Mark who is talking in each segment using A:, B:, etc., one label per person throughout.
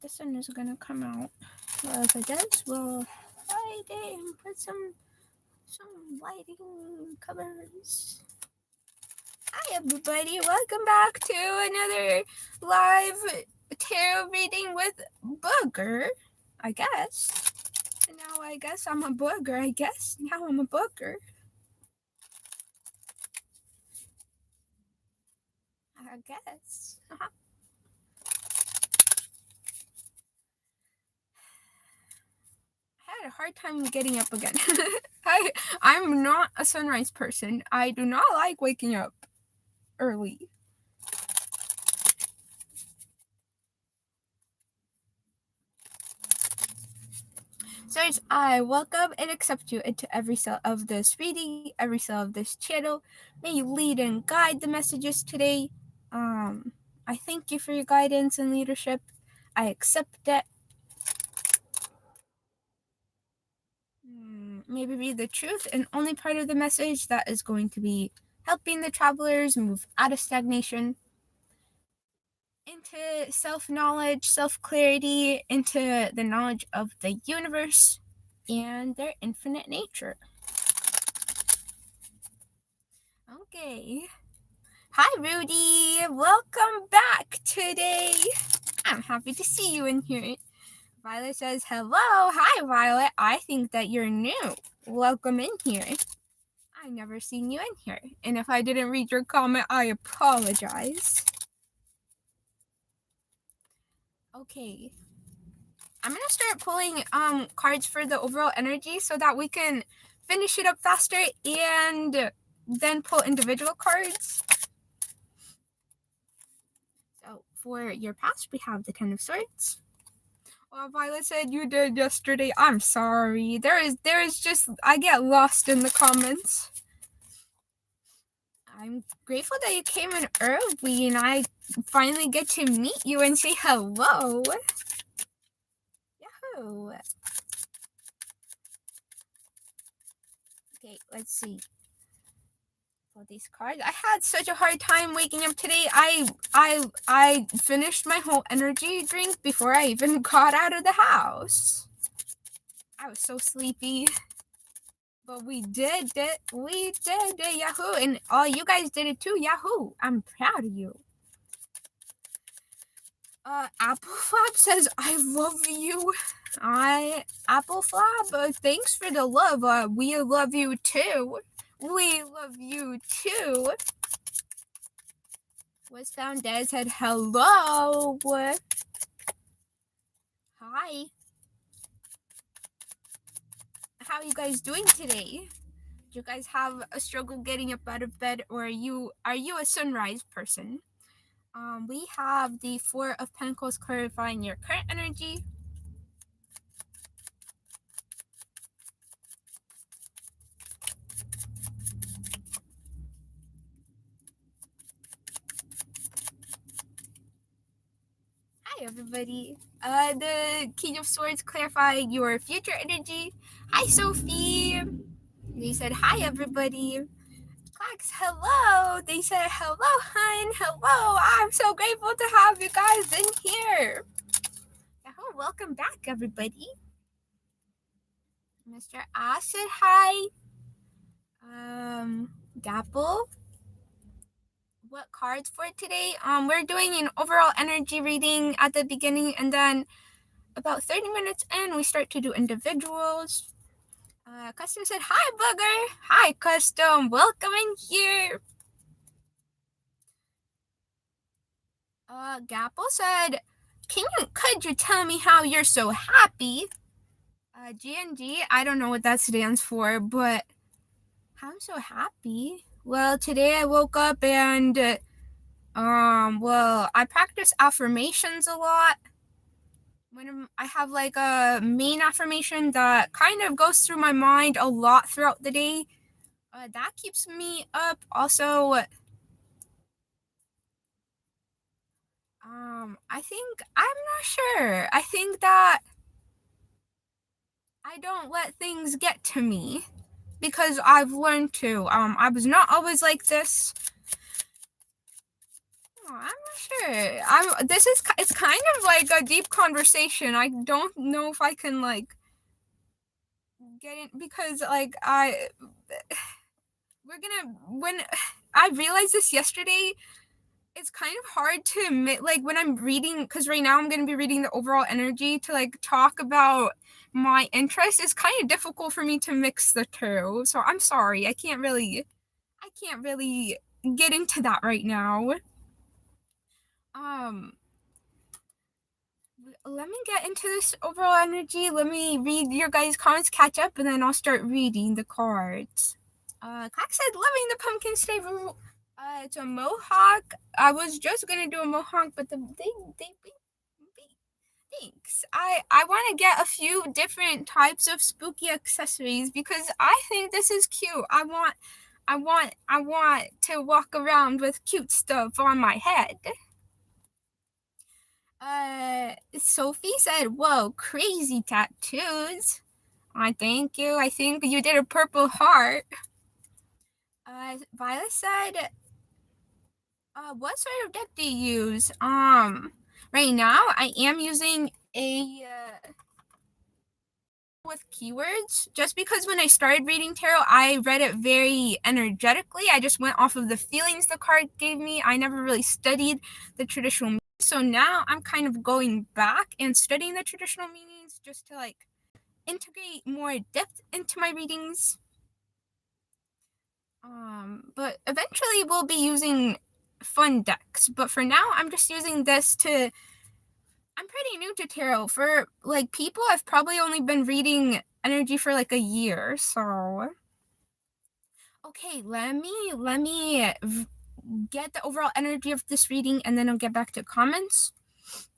A: the sun is gonna come out. Well, if it does, we'll hide it and put some lighting covers. Hi everybody, welcome back to another live tarot reading with Booger, I guess. Now I guess I'm a booger, Now I'm a booger. I guess. I had a hard time getting up again. I'm not a sunrise person. I do not like waking up early. Sirs, I welcome and accept you into every cell of this reading, every cell of this channel. May you lead and guide the messages today. I thank you for your guidance and leadership. I accept it. Maybe be the truth and only part of the message that is going to be helping the travelers move out of stagnation into self-knowledge, self-clarity, into the knowledge of the universe and their infinite nature. Okay. Hi, Rudy. Welcome back today. I'm happy to see you in here. Violet says, hello. Hi, Violet. I think that you're new. Welcome in here. I've never seen you in here. And if I didn't read your comment, I apologize. Okay. I'm going to start pulling cards for the overall energy so that we can finish it up faster and then pull individual cards. So for your past, we have the Ten of Swords. Well, Violet said you did yesterday. I'm sorry. There is just, I get lost in the comments. I'm grateful that you came in early and I finally get to meet you and say hello. Yahoo! Okay, let's see. For these cards, I had such a hard time waking up today. I finished my whole energy drink before I even got out of the house. I was so sleepy. But we did it. We did it. Yahoo! And all you guys did it too. Yahoo! I'm proud of you. Apple Flap says, I love you. Apple Flap, thanks for the love. We love you too. We love you too. Was found dead said, hello. Hi. How are you guys doing today? Do you guys have a struggle getting up out of bed, or are you a sunrise person? We have the Four of Pentacles clarifying your current energy. Hi everybody. The King of Swords clarifying your future energy. Hi Sophie. They said hi everybody. Clax, hello. They said hello, hun. Hello. I'm so grateful to have you guys in here. Yahoo, welcome back, everybody. Mr. A said hi. Dapple. What cards for today? We're doing an overall energy reading at the beginning, and then about 30 minutes in, we start to do individuals. Custom said, hi, Booger. Hi, Custom. Welcome in here. Gapple said, could you tell me how you're so happy? GNG, I don't know what that stands for, but how I'm so happy. Well, today I woke up and, I practice affirmations a lot. When I have like a main affirmation that kind of goes through my mind a lot throughout the day, that keeps me up. Also, I think, I'm not sure. I think that I don't let things get to me because I've learned to. I was not always like this. I'm not sure. It's kind of like a deep conversation. I don't know if I can like get in because like we're gonna when I realized this yesterday. It's kind of hard to admit, like when I'm reading, because right now I'm going to be reading the overall energy to like talk about my interest. It's kind of difficult for me to mix the two, so I'm sorry. I can't really get into that right now. Um, let me get into this overall energy. Let me read your guys' comments, catch up, and then I'll start reading the cards. Clack said, loving the pumpkin flavor. It's a mohawk. I was just gonna do a mohawk, but they thanks. I want to get a few different types of spooky accessories because I think this is cute. I want to walk around with cute stuff on my head. Sophie said, "Whoa, crazy tattoos." I thank you. I think you did a purple heart. Violet said, what sort of deck do you use? Right now I am using a with keywords just because when I started reading tarot, I read it very energetically. I just went off of the feelings the card gave me. I never really studied the traditional meanings. So now I'm kind of going back and studying the traditional meanings just to like integrate more depth into my readings. But eventually we'll be using fun decks. But for now, I'm just using this to. I'm pretty new to tarot. For like people, I've probably only been reading energy for like a year. So, okay, let me get the overall energy of this reading, and then I'll get back to comments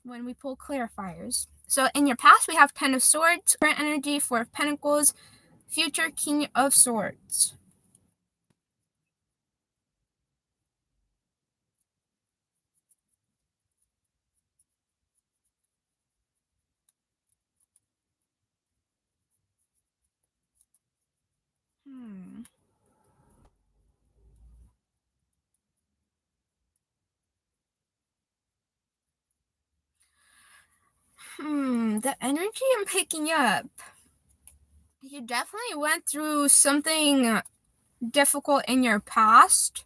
A: when we pull clarifiers. So in your past, we have Ten of Swords, current energy, Four of Pentacles, future King of Swords. The energy I'm picking up. You definitely went through something difficult in your past.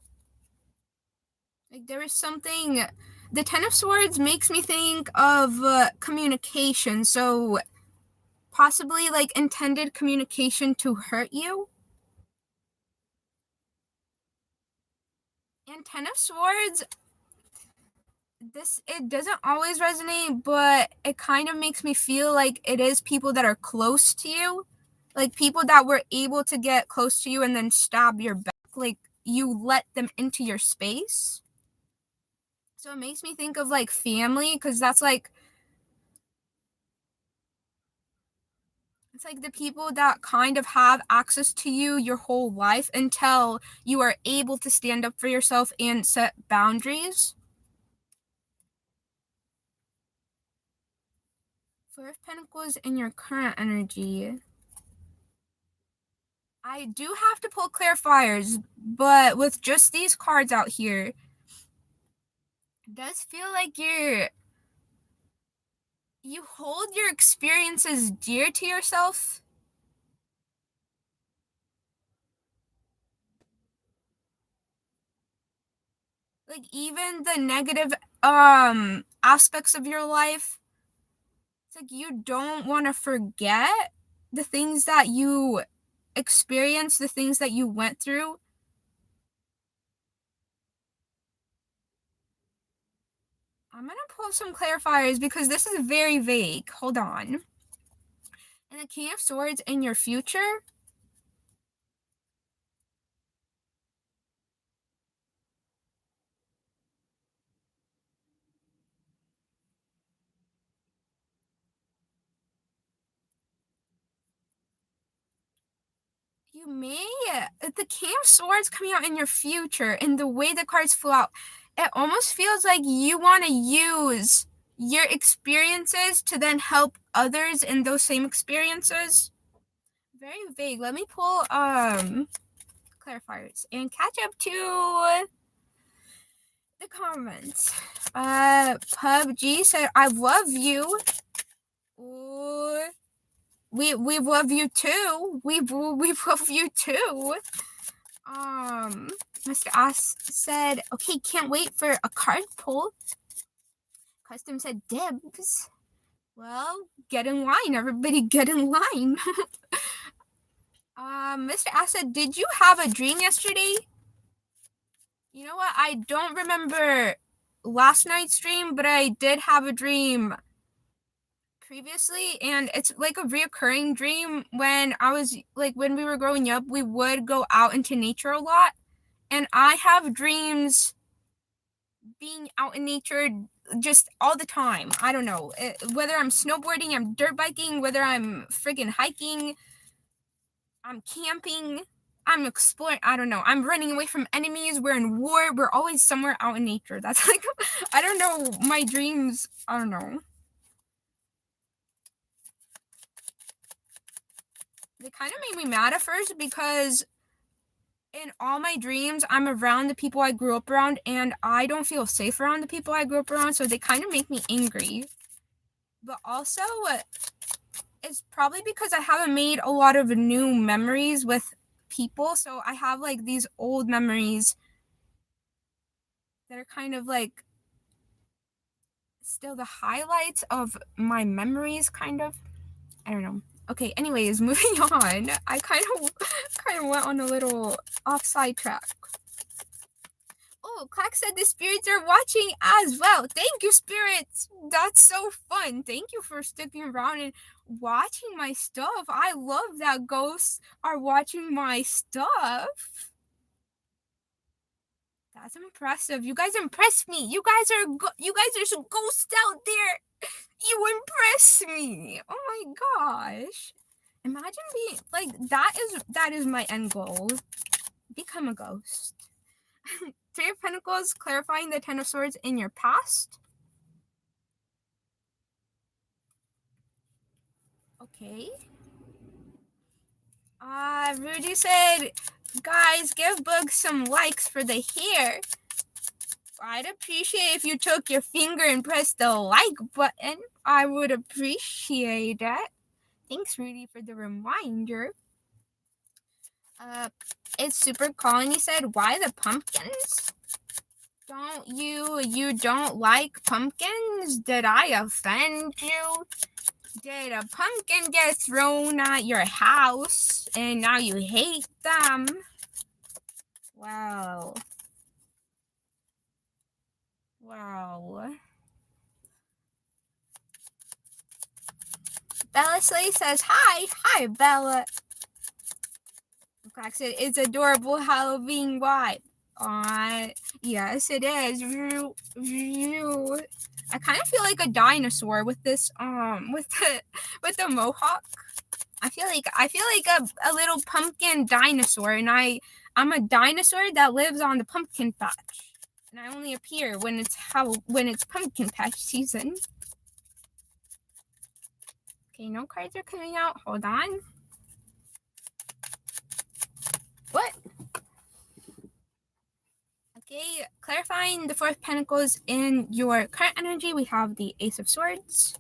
A: Like there is something. The Ten of Swords makes me think of communication. So possibly like intended communication to hurt you. And Ten of Swords, it doesn't always resonate, but it kind of makes me feel like it is people that are close to you, like people that were able to get close to you and then stab your back, like you let them into your space. So it makes me think of like family, because that's like it's like the people that kind of have access to you your whole life until you are able to stand up for yourself and set boundaries. Four of Pentacles in your current energy. I do have to pull clarifiers, but with just these cards out here, it does feel like you hold your experiences dear to yourself. Like even the negative aspects of your life, it's like you don't want to forget the things that you experienced, the things that you went through. I'm gonna pull some clarifiers because this is very vague. Hold on. And the King of Swords in your future. You may, the King of Swords coming out in your future, and the way the cards flow out, it almost feels like you want to use your experiences to then help others in those same experiences. Very vague. Let me pull clarifiers and catch up to the comments. PUBG said, I love you. Ooh, we love you too. We love you too. Mr. Ass said, okay, can't wait for a card pull. Custom said, dibs. Well, get in line, everybody, get in line. Mr. Ass said, did you have a dream yesterday? You know what? I don't remember last night's dream, but I did have a dream previously, and it's like a reoccurring dream. When I was when we were growing up, we would go out into nature a lot, and I have dreams being out in nature just all the time. I don't know, whether I'm snowboarding, I'm dirt biking, whether I'm friggin' hiking, I'm camping, I'm exploring. I don't know. I'm running away from enemies. We're in war. We're always somewhere out in nature. That's like, I don't know. My dreams, I don't know. They kind of made me mad at first because in all my dreams, I'm around the people I grew up around, and I don't feel safe around the people I grew up around, so they kind of make me angry. But also, it's probably because I haven't made a lot of new memories with people, so I have like these old memories that are kind of like still the highlights of my memories, kind of. I don't know. Okay, anyways, moving on. I kind of went on a little offside track. Oh, Clack said the spirits are watching as well. Thank you, spirits. That's so fun. Thank you for sticking around and watching my stuff. I love that ghosts are watching my stuff. That's impressive. You guys impress me. You guys are some ghosts out there. You impress me. Oh my gosh. Imagine being like that is my end goal. Become a ghost. Three of Pentacles, clarifying the Ten of Swords in your past. Okay. Rudy said, guys, give Bug some likes for the hair. I'd appreciate if you took your finger and pressed the like button. I would appreciate that. Thanks, Rudy, for the reminder. It's Super Colony said, why the pumpkins? You don't like pumpkins? Did I offend you? Did a pumpkin get thrown at your house and now you hate them? Wow. Bella Slay says, hi. Hi, Bella. Clack said, it's adorable Halloween vibe. Yes, it is. I kind of feel like a dinosaur with this, with the mohawk. I feel like a little pumpkin dinosaur, and I'm a dinosaur that lives on the pumpkin patch, and I only appear when it's pumpkin patch season. Okay, no cards are coming out. Hold on. What? Okay, clarifying the Four of Pentacles in your current energy, we have the Ace of Swords.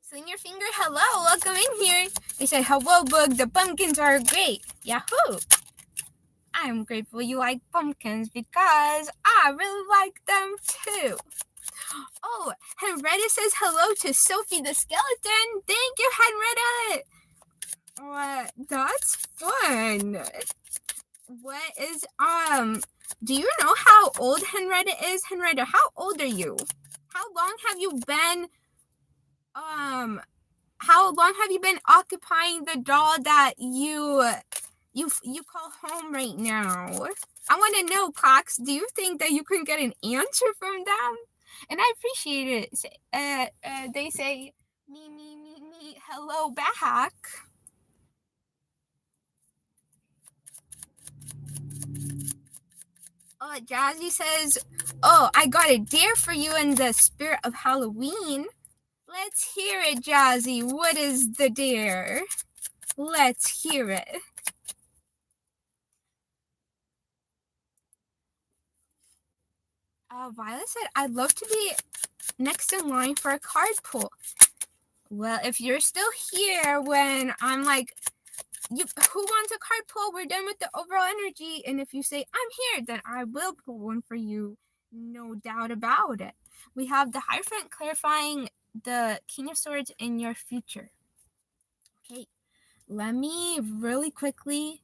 A: Sling your finger, hello, welcome in here. They say, hello, Bug, the pumpkins are great. Yahoo! I'm grateful you like pumpkins because I really like them too. Oh, Henrietta says hello to Sophie the skeleton. Thank you, Henrietta. That's fun. What is, do you know how old Henrietta is? Henrietta, how old are you? How long have you been occupying the doll that you call home right now? I want to know, Cox, do you think that you can get an answer from them? And I appreciate it. They say, me, hello back. Jazzy says, oh, I got a dare for you in the spirit of Halloween. Let's hear it, Jazzy. What is the dare? Let's hear it. Violet said, I'd love to be next in line for a card pull. Well, if you're still here when I'm like, who wants a card pull? We're done with the overall energy. And if you say, I'm here, then I will pull one for you. No doubt about it. We have the Hierophant clarifying the King of Swords in your future. Okay, let me really quickly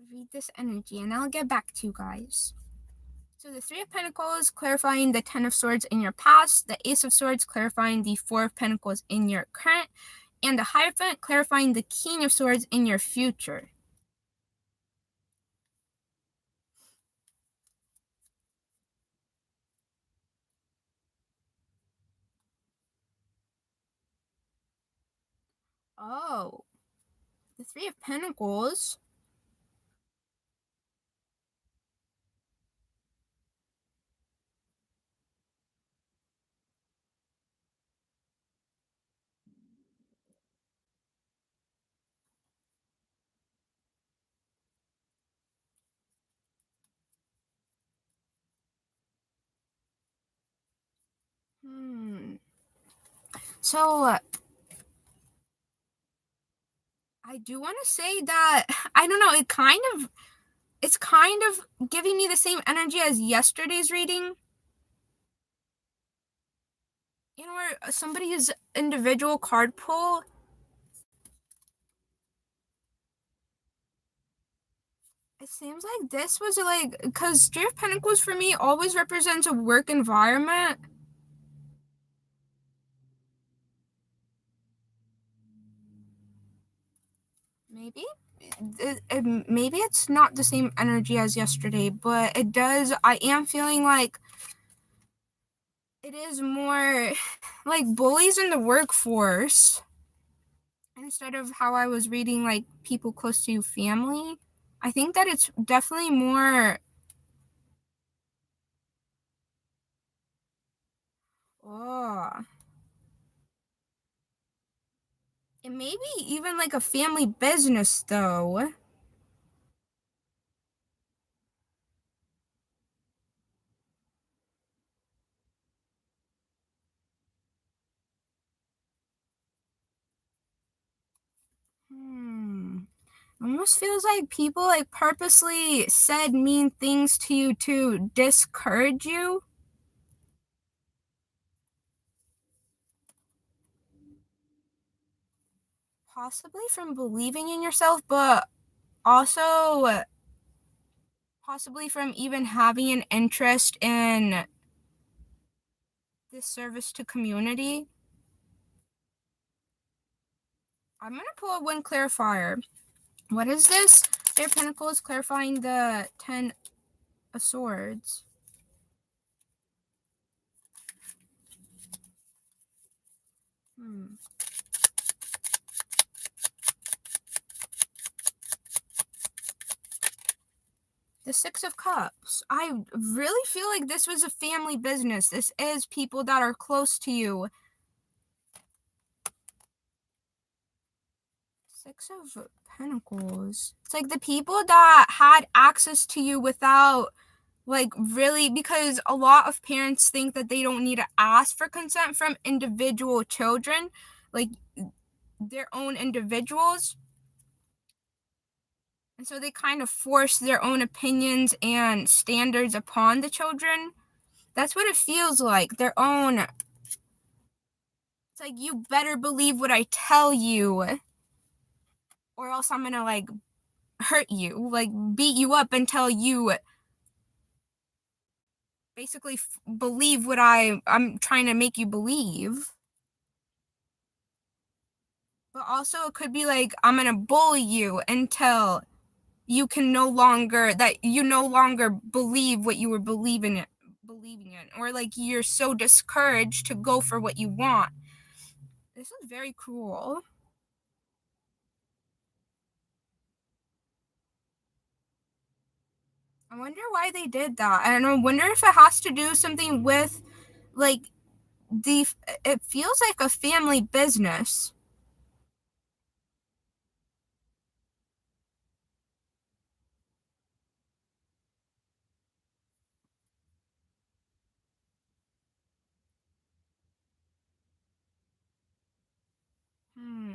A: read this energy and I'll get back to you guys. So the Three of Pentacles clarifying the Ten of Swords in your past, the Ace of Swords clarifying the Four of Pentacles in your current, and the Hierophant clarifying the King of Swords in your future. Oh, the Three of Pentacles. So I do want to say that I don't know. It's kind of giving me the same energy as yesterday's reading. You know, where somebody's individual card pull. It seems like this was like, because Three of Pentacles for me always represents a work environment. Maybe maybe it's not the same energy as yesterday, but it does. I am feeling like it is more like bullies in the workforce instead of how I was reading like people close to family. I think that it's definitely more. Oh, it may be even like a family business though. Almost feels like people like purposely said mean things to you to discourage you. Possibly from believing in yourself, but also possibly from even having an interest in this service to community. I'm gonna pull a one clarifier. What is this? Their Pentacles clarifying the Ten of Swords. The Six of Cups. I really feel like this was a family business. This is people that are close to you. Six of Pentacles. It's like the people that had access to you without, like, really, because a lot of parents think that they don't need to ask for consent from individual children, like their own individuals. And so they kind of force their own opinions and standards upon the children. That's what it feels like. Their own. It's like, you better believe what I tell you, or else I'm gonna, like, hurt you, like, beat you up until you basically believe what I'm trying to make you believe. But also, it could be like, I'm gonna bully you until you can no longer believe what you were believing in, or like you're so discouraged to go for what you want. This is very cruel. I wonder why they did that. I don't know. I wonder if it has to do something with, like, it feels like a family business.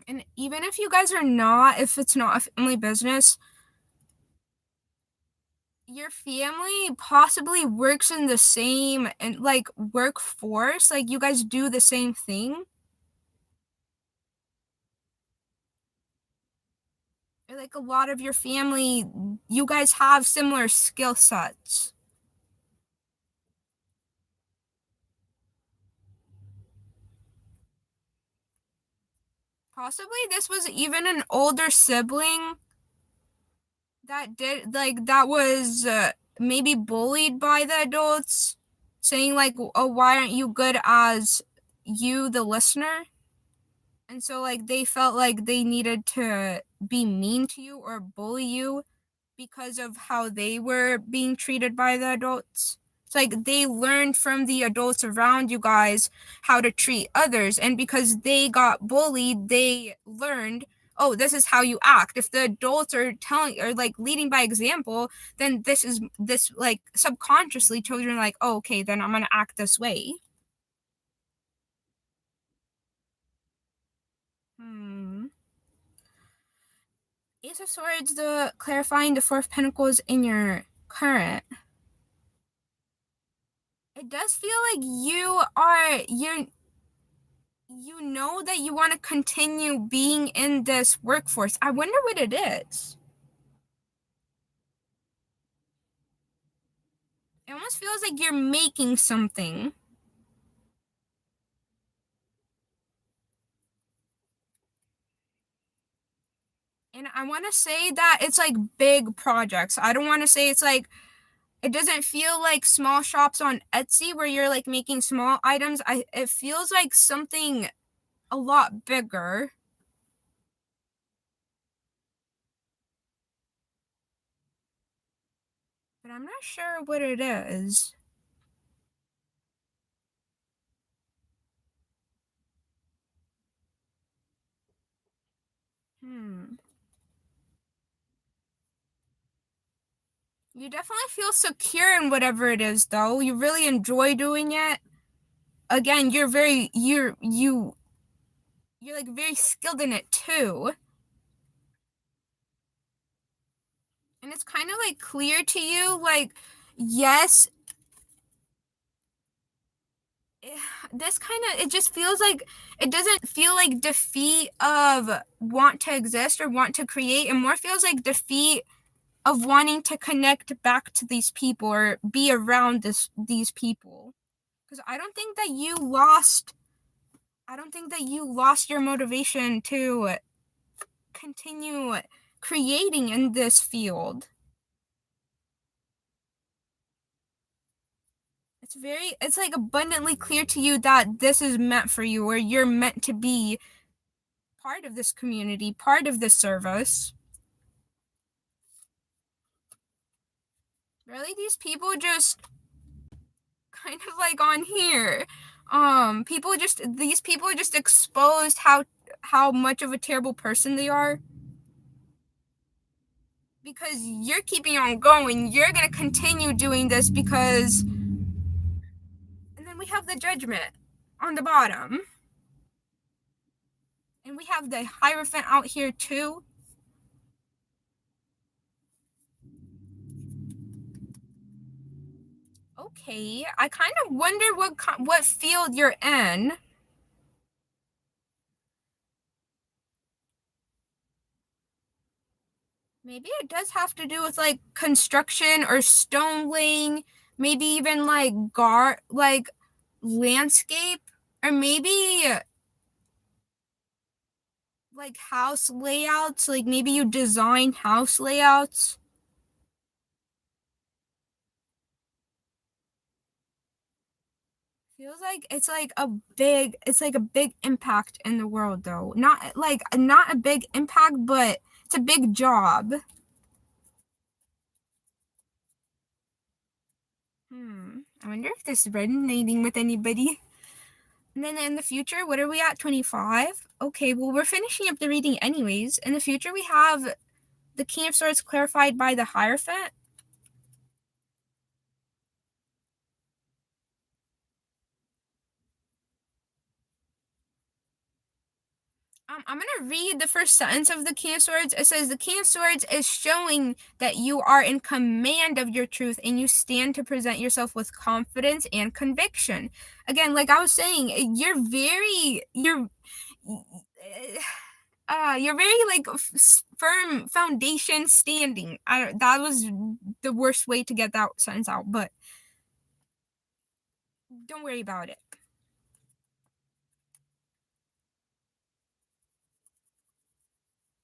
A: And even if you guys are not, if it's not a family business, your family possibly works in the same and like workforce, like you guys do the same thing. Or like a lot of your family, you guys have similar skill sets. Possibly this was even an older sibling that did like that was maybe bullied by the adults, saying like, "Oh, why aren't you good as you, the listener?" And so like they felt like they needed to be mean to you or bully you because of how they were being treated by the adults. It's like they learned from the adults around you guys how to treat others. And because they got bullied, they learned, oh, this is how you act. If the adults are telling or like leading by example, then this like subconsciously children are like, oh, okay, then I'm gonna act this way. Hmm. Ace of Swords, the clarifying the Four of Pentacles in your current. It does feel like you know that you want to continue being in this workforce. I wonder what it is. It almost feels like you're making something. And I want to say that it's like big projects. I don't want to say it's like it doesn't feel like small shops on Etsy where you're like making small items. It feels like something a lot bigger. But I'm not sure what it is. Hmm. You definitely feel secure in whatever it is, though. You really enjoy doing it. Again, you're like very skilled in it too. And it's kind of like clear to you, like, yes, this kind of it just feels like it doesn't feel like defeat of want to exist or want to create. It more feels like defeat of wanting to connect back to these people or be around these people. Because I don't think that you lost your motivation to continue creating in this field. It's like abundantly clear to you that this is meant for you or you're meant to be part of this community, part of this service. Really, these people just kind of like on here. These people just exposed how much of a terrible person they are because you're keeping on going. You're going to continue doing this because and then we have the judgment on the bottom. And we have the Hierophant out here too. Okay, I kind of wonder what field you're in. Maybe it does have to do with like construction or stone laying, maybe even like landscape, or maybe like house layouts, like maybe you design house layouts. Feels like it's like a big impact in the world though. Not a big impact, but it's a big job. I wonder if this is resonating with anybody. And then in the future, what are we at? 25? Okay, well, we're finishing up the reading anyways. In the future, we have the King of Swords clarified by the Hierophant. I'm gonna read the first sentence of the King of Swords. It says the King of Swords is showing that you are in command of your truth and you stand to present yourself with confidence and conviction. Again, like I was saying, you're very like firm foundation standing. That was the worst way to get that sentence out, but don't worry about it.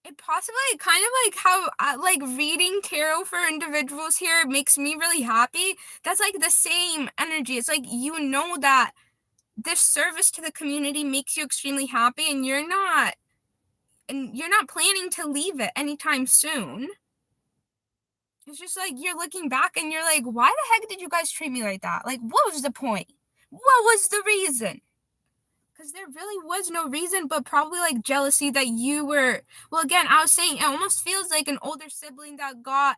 A: It possibly kind of like how like reading tarot for individuals here makes me really happy. That's like the same energy. It's like you know that this service to the community makes you extremely happy and you're not planning to leave it anytime soon. It's just like you're looking back and you're like, why the heck did you guys treat me like that? Like, what was the point? What was the reason? Because there really was no reason, but probably like jealousy that you were. Well, again, I was saying it almost feels like an older sibling that got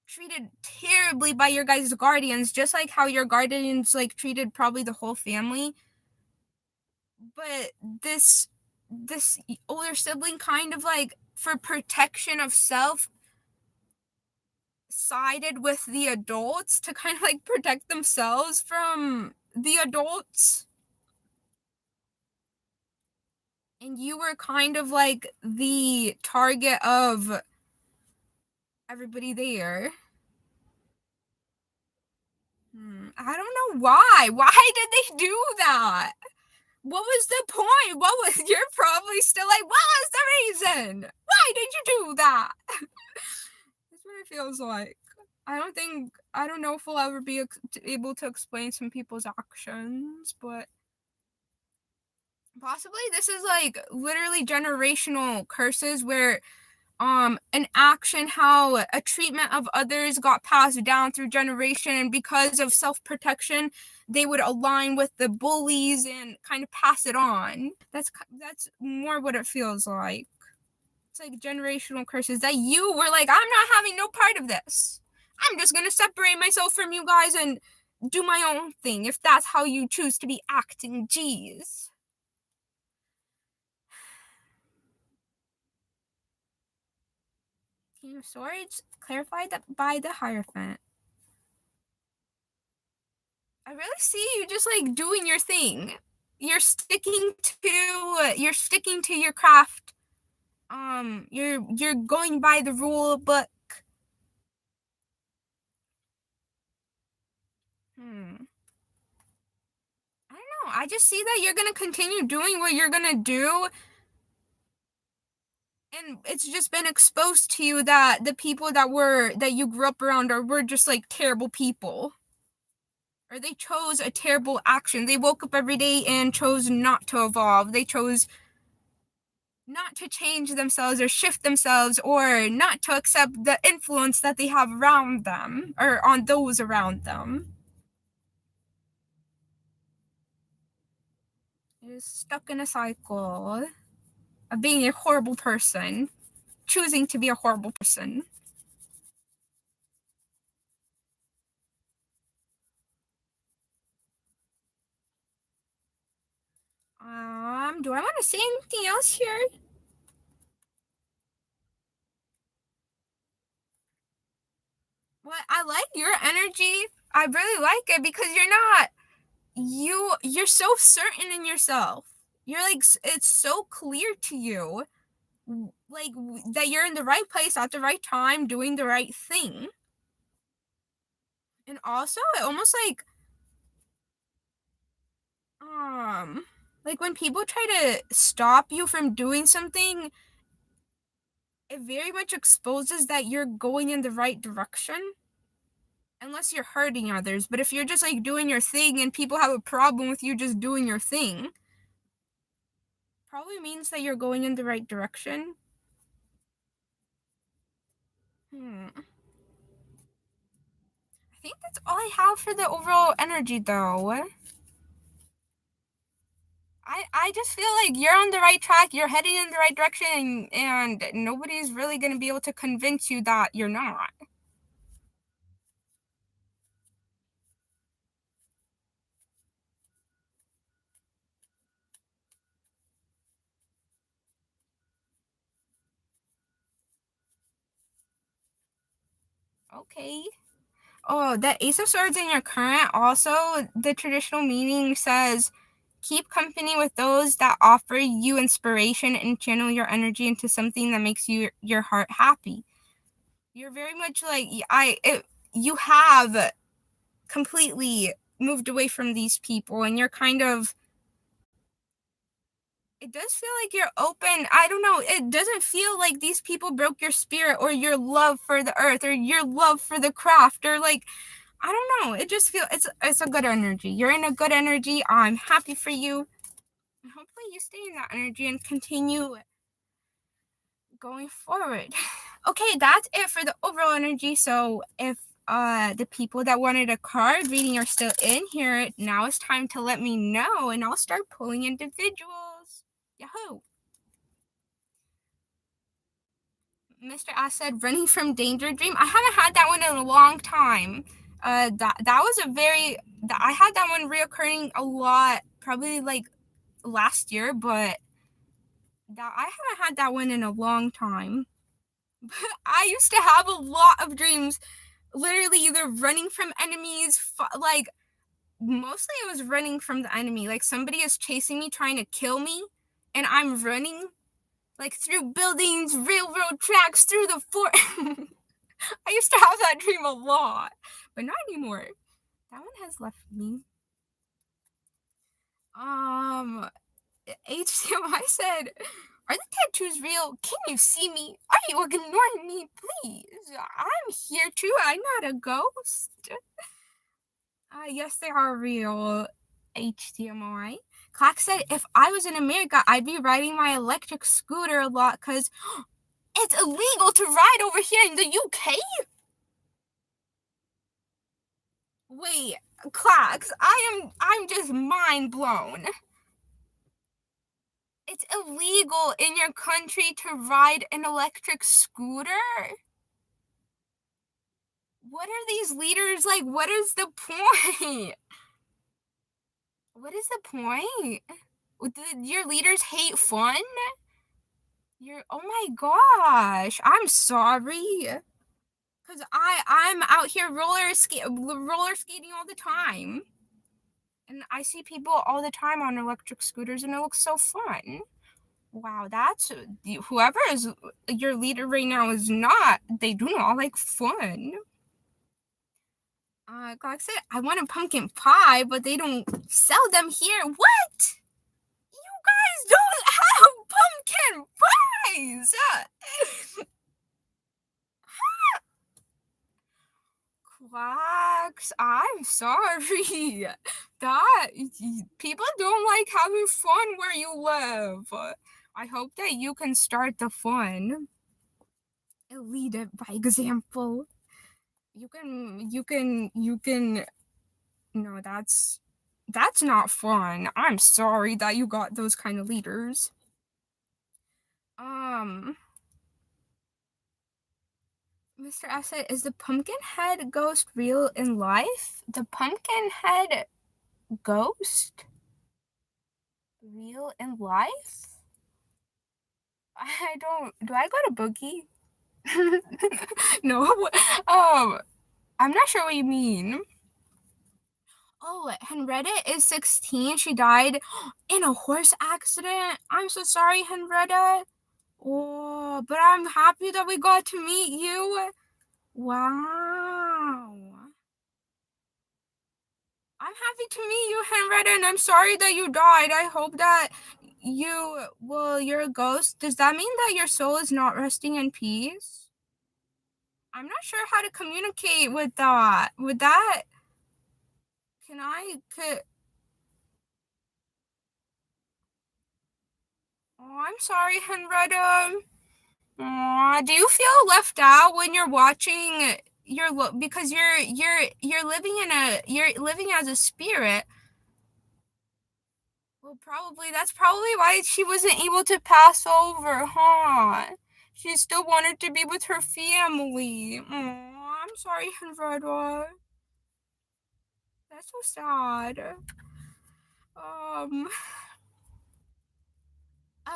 A: treated terribly by your guys' guardians, just like how your guardians like treated probably the whole family. But this older sibling kind of like for protection of self sided with the adults to kind of like protect themselves from the adults. And you were kind of like the target of everybody there. I don't know why. Why did they do that? What was the point? What was you're probably still like, what was the reason? Why did you do that? That's what it feels like. I don't know if we'll ever be able to explain some people's actions, but possibly this is like literally generational curses where an action how a treatment of others got passed down through generation and because of self-protection they would align with the bullies and kind of pass it on. That's more what it feels like. It's like generational curses that you were like, I'm not having no part of this. I'm just gonna separate myself from you guys and do my own thing if that's how you choose to be acting. Jeez. King of Swords clarified that by the Hierophant. I really see you just like doing your thing. You're sticking to your craft. You're going by the rule book. I don't know. I just see that you're gonna continue doing what you're gonna do, and it's just been exposed to you that the people that you grew up around were just like terrible people. Or they chose a terrible action. They woke up every day and chose not to evolve. They chose not to change themselves or shift themselves or not to accept the influence that they have around them or on those around them. You're stuck in a cycle of being a horrible person, choosing to be a horrible person. Do I want to say anything else here? Well, I like your energy. I really like it because you're so certain in yourself. You're like it's so clear to you like that you're in the right place at the right time doing the right thing. And also it almost like when people try to stop you from doing something, it very much exposes that you're going in the right direction unless you're hurting others. But if you're just like doing your thing and people have a problem with you just doing your thing, probably means that you're going in the right direction. I think that's all I have for the overall energy though. I just feel like you're on the right track, you're heading in the right direction, and nobody's really going to be able to convince you that you're not. Okay. Oh, the Ace of Swords in your current, also, the traditional meaning says keep company with those that offer you inspiration and channel your energy into something that makes your heart happy. You're very much like you have completely moved away from these people, and you're kind of, it does feel like you're open. I don't know. It doesn't feel like these people broke your spirit or your love for the earth or your love for the craft, or like, I don't know. It just feels it's a good energy. You're in a good energy. I'm happy for you. And hopefully you stay in that energy and continue going forward. Okay, that's it for the overall energy. So if the people that wanted a card reading are still in here, now it's time to let me know and I'll start pulling individuals. Yahoo! Mr. Ass said, running from danger dream. I haven't had that one in a long time. That was a very, I had that one reoccurring a lot, probably like last year, but I haven't had that one in a long time. I used to have a lot of dreams, literally either running from enemies, like mostly it was running from the enemy. Like somebody is chasing me, trying to kill me, and I'm running like through buildings, railroad tracks, through the fort. I used to have that dream a lot, but not anymore. That one has left me. HDMI said, are the tattoos real? Can you see me? Are you ignoring me? Please. I'm here too. I'm not a ghost. Yes, they are real. HDMI. Clack said, if I was in America, I'd be riding my electric scooter a lot because it's illegal to ride over here in the UK. Wait, Clax, I'm just mind blown. It's illegal in your country to ride an electric scooter? What are these leaders like? What is the point? What is the point? Your leaders hate fun? Oh my gosh, I'm sorry. Cause I'm out here roller skating all the time. And I see people all the time on electric scooters and it looks so fun. Wow, that's whoever is your leader right now is not. They do not like fun. Clark said, I want a pumpkin pie, but they don't sell them here. What? You guys don't have pumpkin pies. Quacks, I'm sorry. That people don't like having fun where you live. I hope that you can start the fun. Lead it by example. You can. No, that's not fun. I'm sorry that you got those kind of leaders. Mr. F said, is the pumpkin head ghost real in life? The pumpkin head ghost? Real in life? I don't. Do I go to Boogie? No. I'm not sure what you mean. Oh, Henrietta is 16. She died in a horse accident. I'm so sorry, Henrietta. Oh, but I'm happy that we got to meet you. Wow. I'm happy to meet you, Henrietta, and I'm sorry that you died. I hope that you're a ghost. Does that mean that your soul is not resting in peace? I'm not sure how to communicate with that. With that, could. Oh, I'm sorry, Henrietta. Do you feel left out when you're watching because you're living as a spirit? Well, that's probably why she wasn't able to pass over, huh? She still wanted to be with her family. Oh, I'm sorry, Henrietta. That's so sad.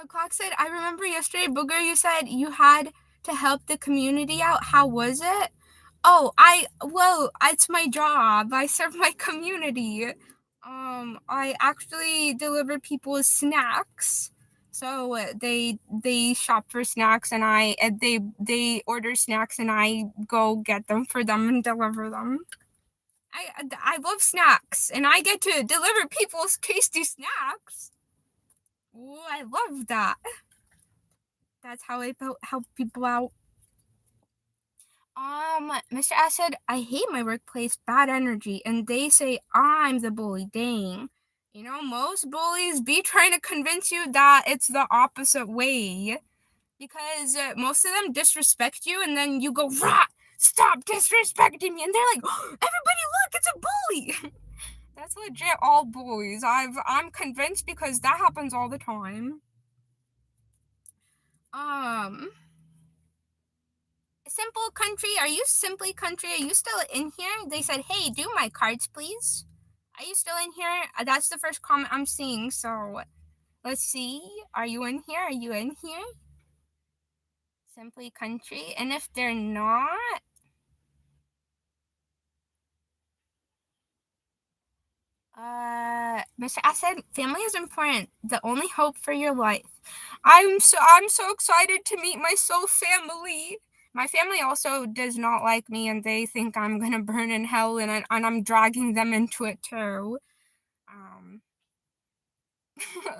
A: Clock said, I remember yesterday, Booger, you said you had to help the community out. How was it? It's my job. I serve my community. I actually deliver people's snacks. So they shop for snacks and they order snacks and I go get them for them and deliver them. I love snacks and I get to deliver people's tasty snacks. Ooh, I love that. That's how I help people out. Mr. Asad, I hate my workplace, bad energy, and they say I'm the bully. Dang. You know, most bullies be trying to convince you that it's the opposite way. Because most of them disrespect you, and then you go, rah, stop disrespecting me. And they're like, oh, everybody look, it's a bully. That's legit all bullies. I'm convinced because that happens all the time. Um, Simple Country, are you Simply Country? Are you still in here? They said, hey, do my cards, please. Are you still in here? That's the first comment I'm seeing. So let's see. Are you in here? Are you in here? Simply Country. And if they're not, Mr. Asad, family is important. The only hope for your life. I'm so excited to meet my soul family. My family also does not like me, and they think I'm gonna burn in hell, and I'm dragging them into it too. Um,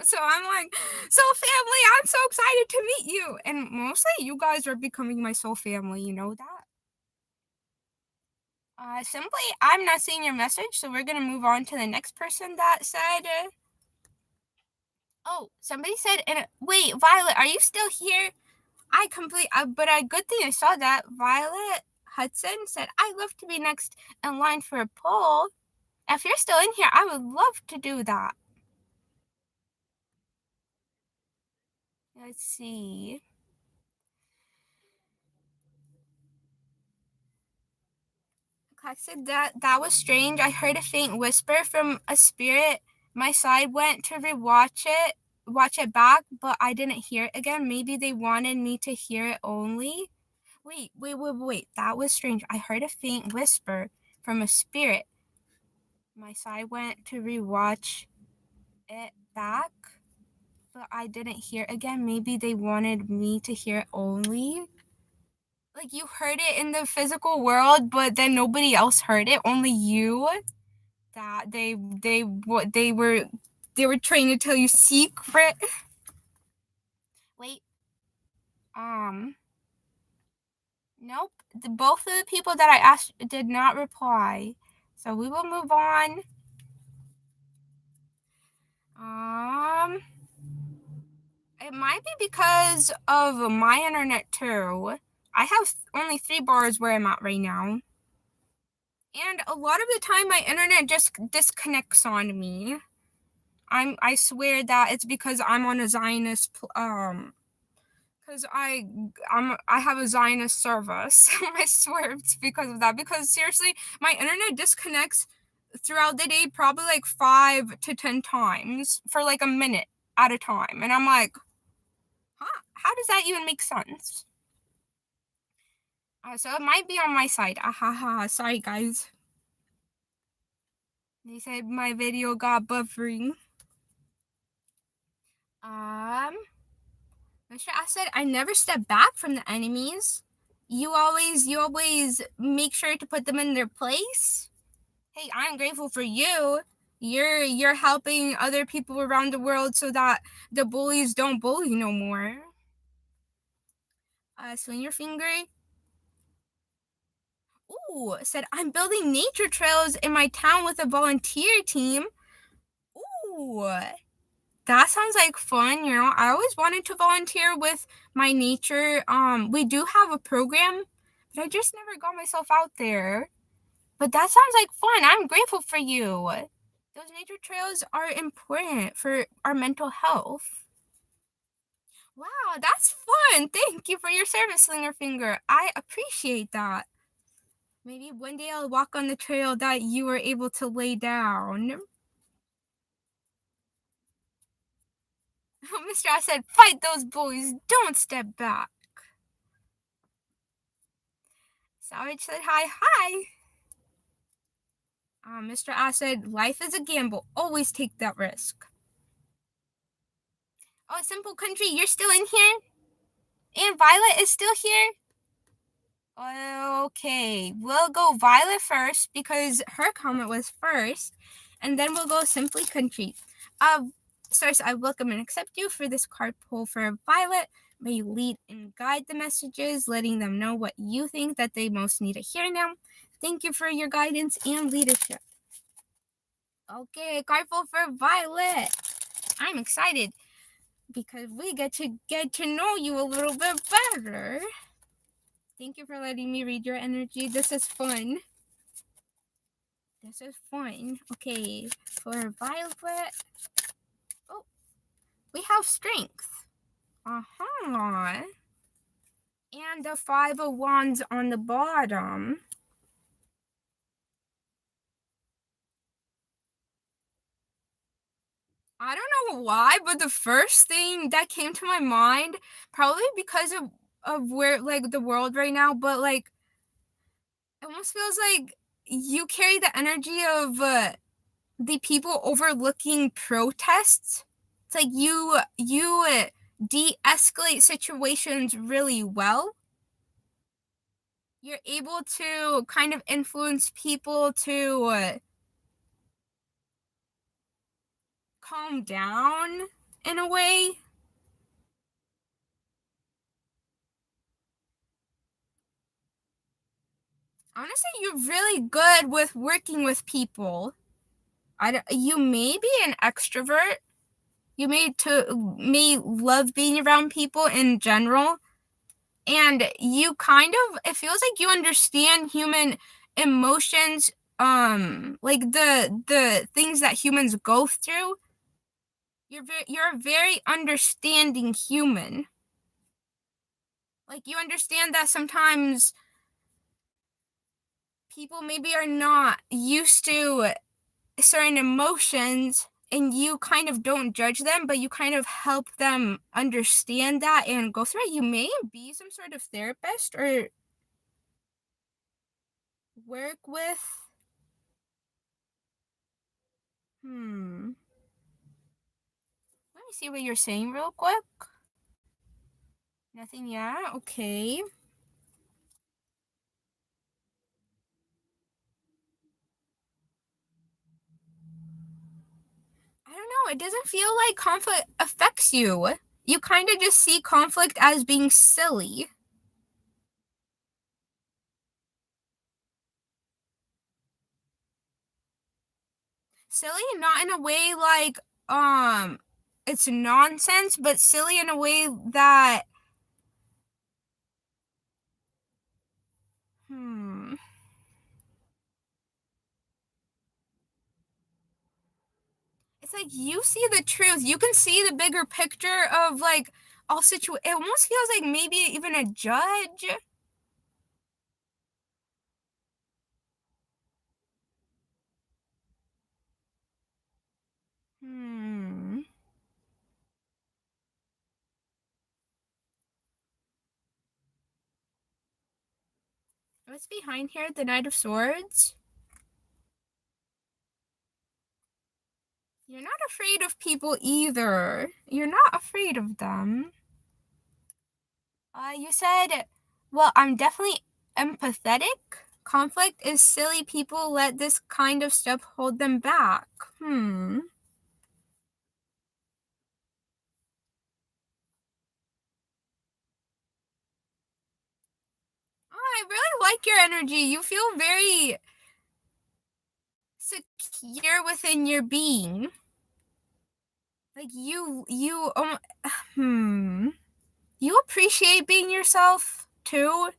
A: so I'm like, soul family, I'm so excited to meet you, and mostly you guys are becoming my soul family. You know that. Simply, I'm not seeing your message, so we're gonna move on to the next person that said. Oh, somebody said, and wait, Violet, are you still here? But a good thing I saw that. Violet Hudson said, I'd love to be next in line for a poll. If you're still in here, I would love to do that. Let's see. Clark said that was strange. I heard a faint whisper from a spirit. My side went to watch it back, but I didn't hear it again. Maybe they wanted me to hear it only. Wait. That was strange. I heard a faint whisper from a spirit. My side went to rewatch it back, but I didn't hear it again. Maybe they wanted me to hear it only. Like you heard it in the physical world, but then nobody else heard it, only you. That they were trying to tell you secret. Wait. Nope. Both of the people that I asked did not reply. So we will move on. It might be because of my internet too. I have only 3 bars where I'm at right now. And a lot of the time my internet just disconnects on me. I swear that it's because I'm on a Zionist because I have a Zionist service. I swear it's because of that. Because seriously, my internet disconnects throughout the day probably like 5 to 10 times for like a minute at a time. And I'm like, huh? How does that even make sense? So it might be on my side. Sorry guys. They said my video got buffering. Mr. Asad, I never step back from the enemies. You always make sure to put them in their place. Hey, I'm grateful for you. You're helping other people around the world so that the bullies don't bully no more. Swing your finger. Ooh, said I'm building nature trails in my town with a volunteer team. Ooh, that sounds like fun. You know, I always wanted to volunteer with my nature. We do have a program, but I just never got myself out there. But that sounds like fun. I'm grateful for you. Those nature trails are important for our mental health. Wow, that's fun. Thank you for your service, Slinger Finger. I appreciate that. Maybe one day I'll walk on the trail that you were able to lay down. Mr. I said, fight those bullies. Don't step back. Savage said hi. Hi. Mr. Ash said, life is a gamble. Always take that risk. Oh, Simple Country, you're still in here? And Violet is still here? Okay, we'll go Violet first because her comment was first, and then we'll go Simply Country. Stars, I welcome and accept you for this card pull for Violet. May you lead and guide the messages, letting them know what you think that they most need to hear now. Thank you for your guidance and leadership. Okay, card pull for Violet. I'm excited because we get to know you a little bit better. Thank you for letting me read your energy. This is fun. This is fun. Okay, for Violet. Oh, we have strength. Uh-huh. And the Five of Wands on the bottom. I don't know why, but the first thing that came to my mind, probably because of where, like, the world right now, but, like, it almost feels like you carry the energy of the people overlooking protests. It's like you de-escalate situations really well. You're able to kind of influence people to calm down in a way. Honestly, you're really good with working with people. You may be an extrovert. You may love being around people in general, and you kind of, it feels like you understand human emotions, like the things that humans go through. You're a very understanding human. Like, you understand that sometimes people maybe are not used to certain emotions, and you kind of don't judge them, but you kind of help them understand that and go through it. You may be some sort of therapist or work with. Let me see what you're saying real quick. Nothing yet? Okay. I don't know. It doesn't feel like conflict affects you. You kind of just see conflict as being silly. Silly, not in a way like, it's nonsense, but silly in a way that, it's like you see the truth. You can see the bigger picture of, like, all it almost feels like maybe even a judge. What's behind here? The Knight of Swords? You're not afraid of people either. You're not afraid of them. You said, well, I'm definitely empathetic. Conflict is silly. People let this kind of stuff hold them back. Oh, I really like your energy. You feel very secure within your being. Like you appreciate being yourself too.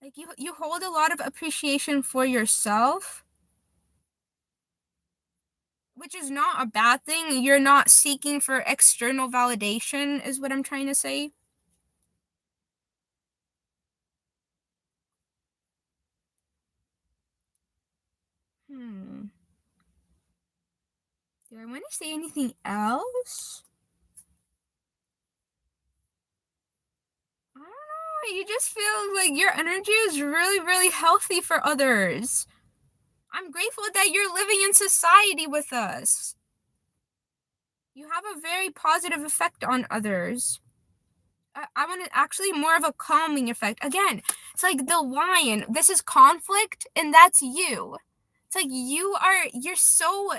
A: Like, you hold a lot of appreciation for yourself, which is not a bad thing. You're not seeking for external validation, is what I'm trying to say. Do I want to say anything else? I don't know. You just feel like your energy is really, really healthy for others. I'm grateful that you're living in society with us. You have a very positive effect on others. I want it actually more of a calming effect. Again, it's like the lion. This is conflict, and that's you. It's like you're so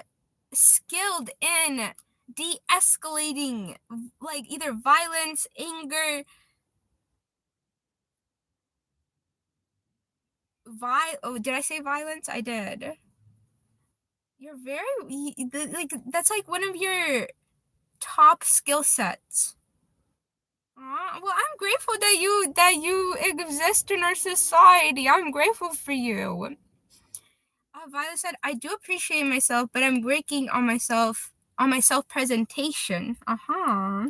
A: skilled in de-escalating, like either violence, anger, oh, did I say violence? I did. You're very like that's like one of your top skill sets. Well, I'm grateful that you exist in our society. I'm grateful for you. Violet said, "I do appreciate myself, but I'm working on my self presentation." Uh huh.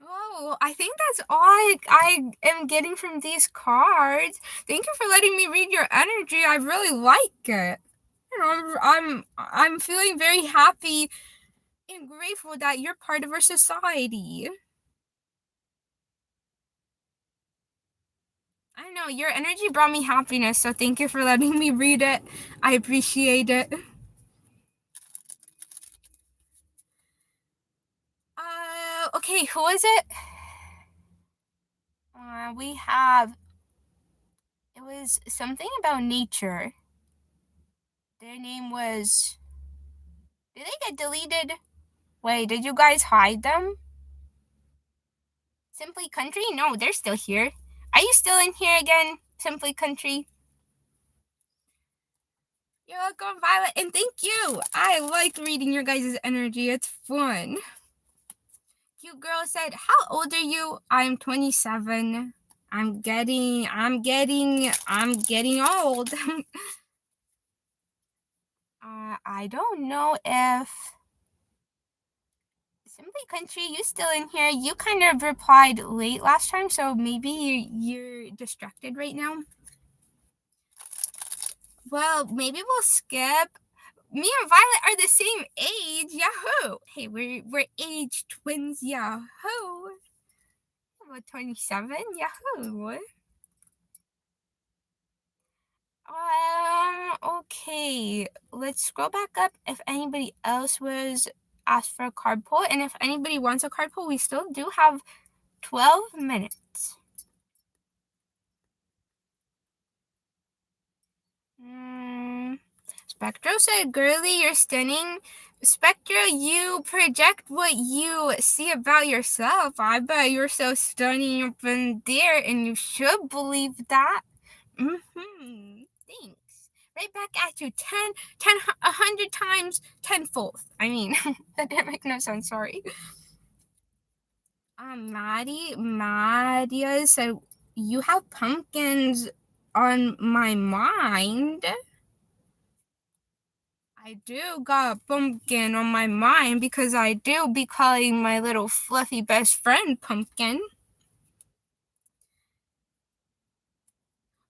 A: Oh, I think that's all I am getting from these cards. Thank you for letting me read your energy. I really like it. You know, I'm feeling very happy and grateful that you're part of our society. I know your energy brought me happiness, so thank you for letting me read it. I appreciate it. Okay, who is it? We have. It was something about nature. Their name was. Did they get deleted? Wait, did you guys hide them? Simply Country? No, they're still here. Are you still in here again, Simply Country? You're welcome, Violet, and thank you. I like reading your guys' energy. It's fun. Cute girl said, "How old are you?" I'm 27. I'm getting old. I don't know if Simply Country, you still in here? You kind of replied late last time, so maybe you're distracted right now. Well, maybe we'll skip. Me and Violet are the same age. Yahoo! Hey, we're age twins. Yahoo! What, 27? Yahoo! Okay. Let's scroll back up if anybody else was asked for a card pull. And if anybody wants a card pull, we still do have 12 minutes. Spectro said, "Girly, you're stunning." Spectro, you project what you see about yourself. I bet you're so stunning up in there, and you should believe that. Thanks. Right back at you. 100 times tenfold. I mean, that didn't make no sense. Sorry. Madia said, "You have pumpkins on my mind." I do got a pumpkin on my mind because I do be calling my little fluffy best friend Pumpkin.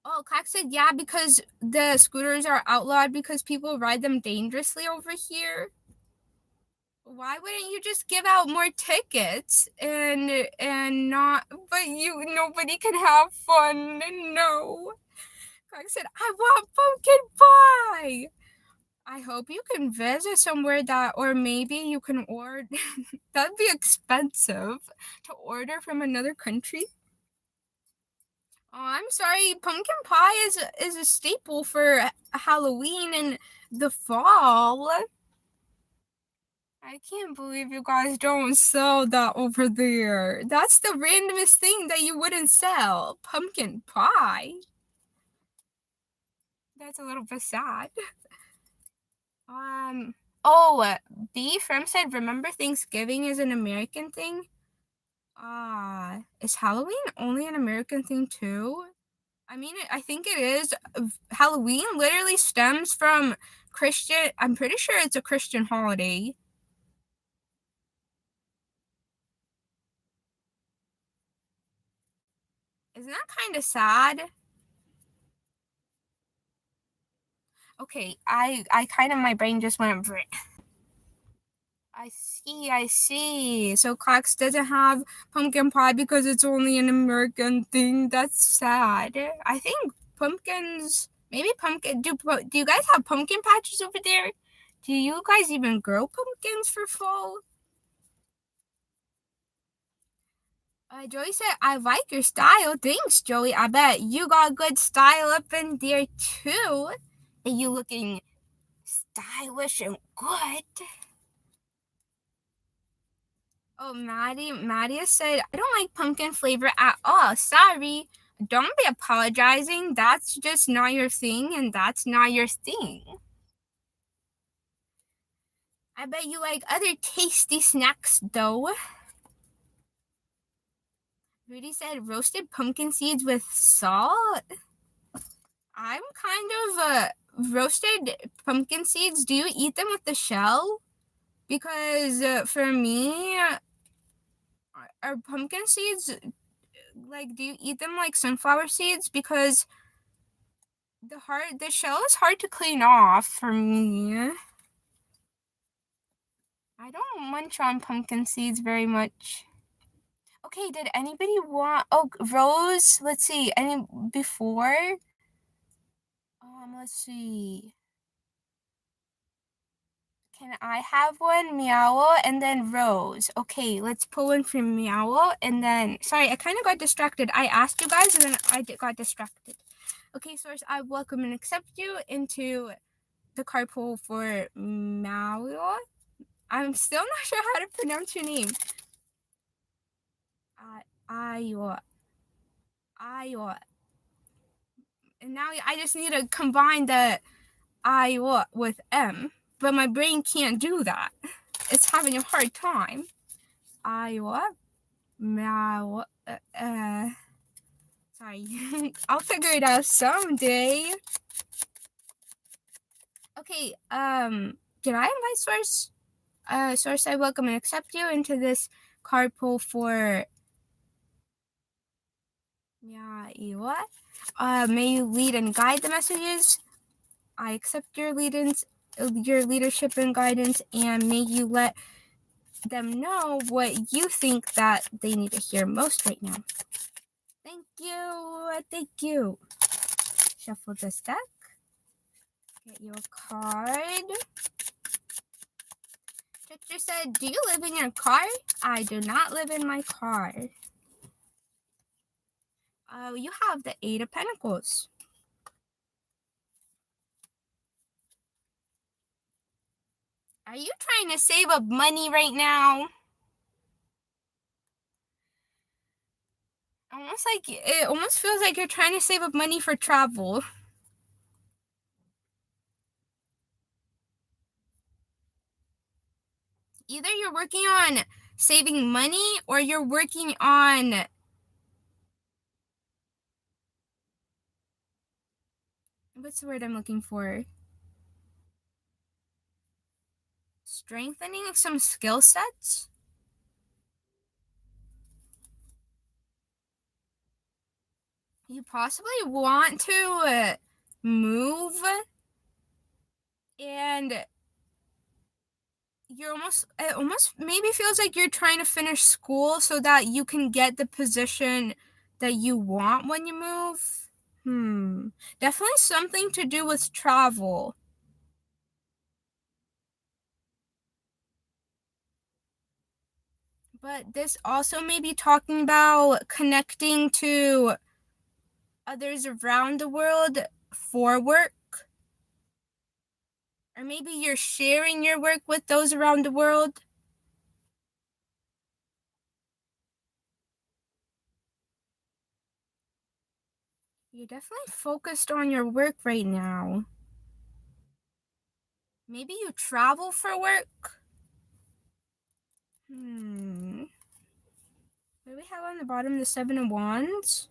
A: Oh, Clack said, "Yeah, because the scooters are outlawed because people ride them dangerously over here." Why wouldn't you just give out more tickets and not, but nobody can have fun? No. Clack said, "I want pumpkin pie." I hope you can visit somewhere that, or maybe you can order. That'd be expensive to order from another country. Oh, I'm sorry. Pumpkin pie is a staple for Halloween and the fall. I can't believe you guys don't sell that over there. That's the randomest thing that you wouldn't sell. Pumpkin pie. That's a little bit sad. Oh, B from said, "Remember Thanksgiving is an American thing?" Is Halloween only an American thing too? I mean, I think it is. Halloween literally stems from Christian. I'm pretty sure it's a Christian holiday. Isn't that kind of sad? Okay, I kind of, my brain just went. I see. So Cox doesn't have pumpkin pie because it's only an American thing. That's sad. I think pumpkins, maybe do you guys have pumpkin patches over there? Do you guys even grow pumpkins for fall? Joey said, I like your style. Thanks, Joey. I bet you got good style up in there too. And you looking stylish and good. Oh, Maddie said, I don't like pumpkin flavor at all. Sorry. Don't be apologizing. That's just not your thing, and that's not your thing. I bet you like other tasty snacks, though. Rudy said, roasted pumpkin seeds with salt. I'm kind of roasted pumpkin seeds. Do you eat them with the shell? Because for me, are pumpkin seeds like? Do you eat them like sunflower seeds? Because the shell is hard to clean off for me. I don't munch on pumpkin seeds very much. Okay, did anybody want? Oh, Rose. Let's see. Any before? Let's see. Can I have one? Meow and then Rose. Okay, let's pull one from Meow and then. Sorry, I kind of got distracted. I asked you guys and then I got distracted. Okay, Source, I welcome and accept you into the carpool for Meow. I'm still not sure how to pronounce your name. Iowa. And now I just need to combine the Iowa with M, but my brain can't do that. It's having a hard time. Iowa. Meow. Sorry. I'll figure it out someday. Okay, can I invite Source? Source, I welcome and accept you into this carpool for what? May you lead and guide the messages. I accept your leadership and guidance, and may you let them know what you think that they need to hear most right now. Thank you. Thank you. Shuffle this deck. Get your card. Victor said, do you live in your car? I do not live in my car. You have the Eight of Pentacles. Are you trying to save up money right now? It almost feels like you're trying to save up money for travel. Either you're working on saving money or you're working on what's the word I'm looking for? Strengthening some skill sets? You possibly want to move and it almost maybe feels like you're trying to finish school so that you can get the position that you want when you move. Definitely something to do with travel. But this also may be talking about connecting to others around the world for work. Or maybe you're sharing your work with those around the world. You're definitely focused on your work right now. Maybe you travel for work. What do we have on the bottom? The Seven of Wands.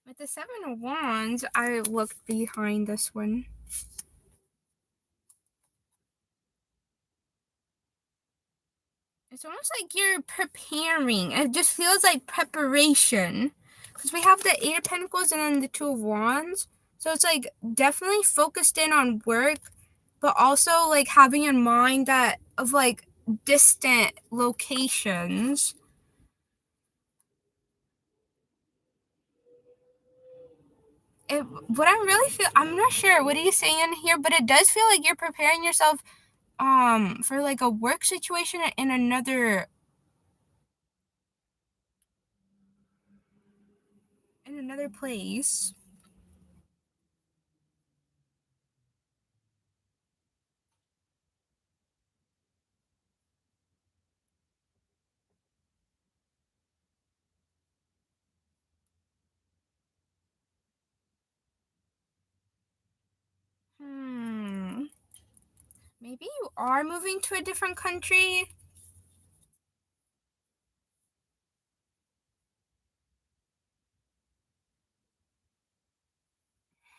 A: With the Seven of Wands, I looked behind this one. It's almost like you're preparing. It just feels like preparation. because we have the Eight of Pentacles and then the Two of Wands. So it's like definitely focused in on work, but also like having in mind that of like distant locations. What I'm really feel, I'm not sure what are you saying in here, but it does feel like you're preparing yourself for like a work situation in another place. Hmm. Maybe you are moving to a different country.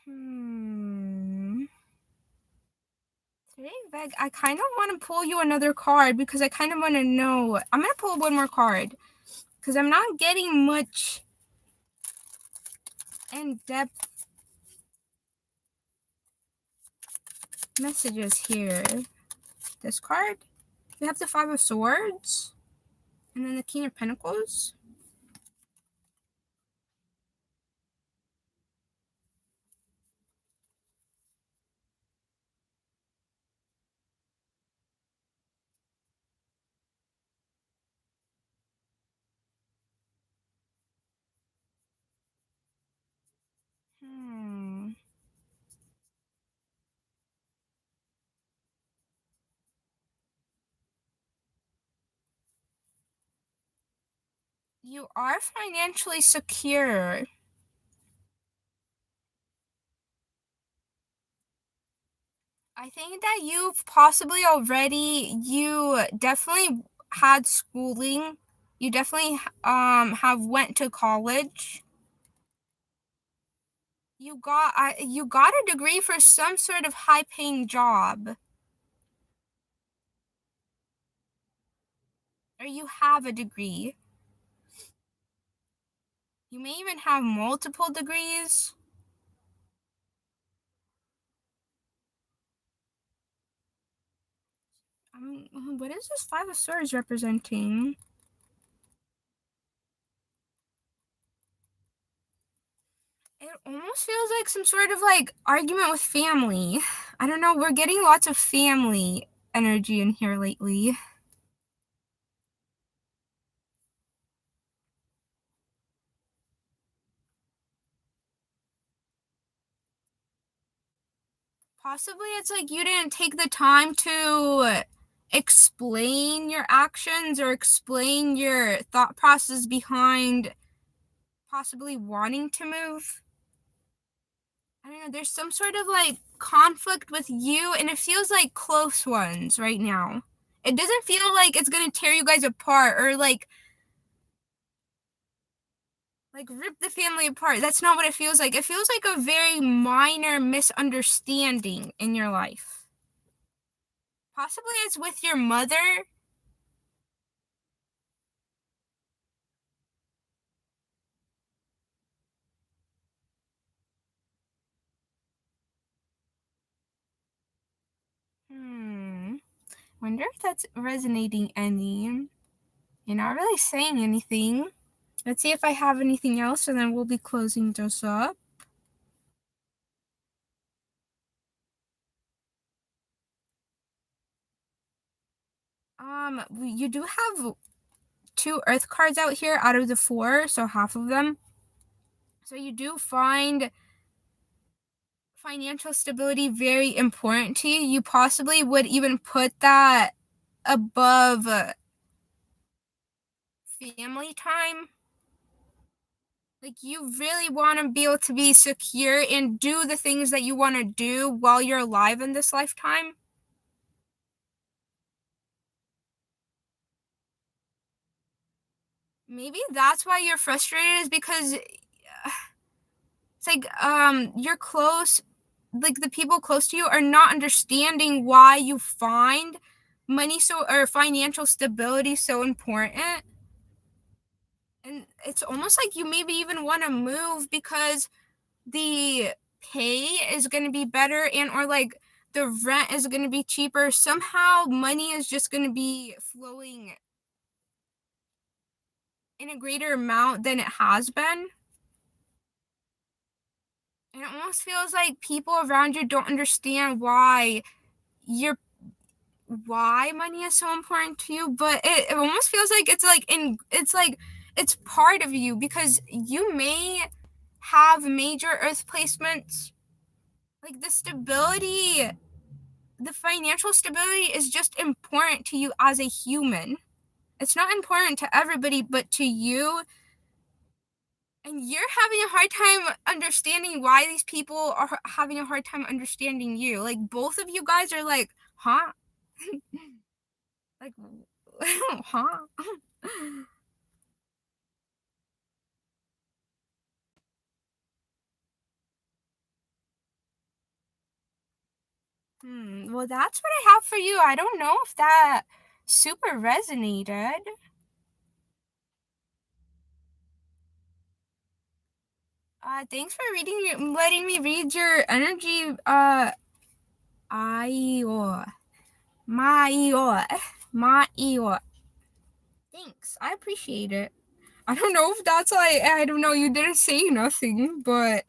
A: Hmm. Today, Veg, I kind of want to pull you another card because I kind of want to know. I'm going to pull one more card because I'm not getting much in-depth messages here. This card, we have the Five of Swords and then the King of Pentacles. Hmm. You are financially secure. I think that you've possibly already, you definitely had schooling. You definitely have went to college. You got a degree for some sort of high paying job. Or you have a degree. You may even have multiple degrees. What is this Five of Swords representing? It almost feels like some sort of like argument with family. I don't know, we're getting lots of family energy in here lately. Possibly it's like you didn't take the time to explain your actions or explain your thought process behind possibly wanting to move. I don't know, there's some sort of like conflict with you, and it feels like close ones right now. It doesn't feel like it's gonna tear you guys apart or like rip the family apart. That's not what it feels like. It feels like a very minor misunderstanding in your life. Possibly it's with your mother. Wonder if that's resonating any. You're not really saying anything. Let's see if I have anything else, and then we'll be closing this up. You do have two Earth cards out here out of the four, so half of them. So you do find financial stability very important to you. You possibly would even put that above family time. Like you really want to be able to be secure and do the things that you want to do while you're alive in this lifetime. Maybe that's why you're frustrated, is because it's like you're close, like the people close to you are not understanding why you find money so or financial stability so important. And it's almost like you maybe even want to move because the pay is going to be better, and or like the rent is going to be cheaper. Somehow money is just going to be flowing in a greater amount than it has been. And it almost feels like people around you don't understand you're why money is so important to you, but it almost feels like it's part of you, because you may have major earth placements. Like the financial stability is just important to you as a human. It's not important to everybody, but to you. And you're having a hard time understanding why these people are having a hard time understanding you. Like, both of you guys are like, huh? Like, huh? Well, that's what I have for you. I don't know if that super resonated. Thanks for letting me read your energy. Aio. Maio. Maio. Thanks. I appreciate it. I don't know if that's like, I don't know, you didn't say nothing, but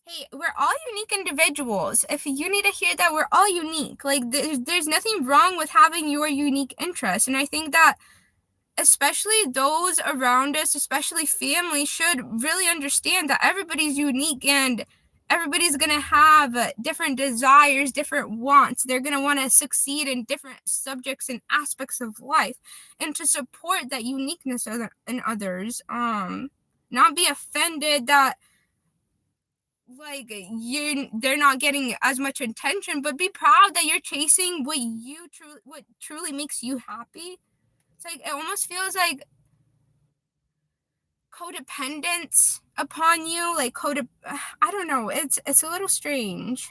A: hey, we're all unique individuals. If you need to hear that, we're all unique. Like, there's nothing wrong with having your unique interests. And I think that especially those around us, especially family, should really understand that everybody's unique, and everybody's going to have different desires, different wants. They're going to want to succeed in different subjects and aspects of life, and to support that uniqueness in others. Not be offended that like they're not getting as much attention, but be proud that you're chasing what truly makes you happy. It's like it almost feels like codependence upon you, like I don't know, it's a little strange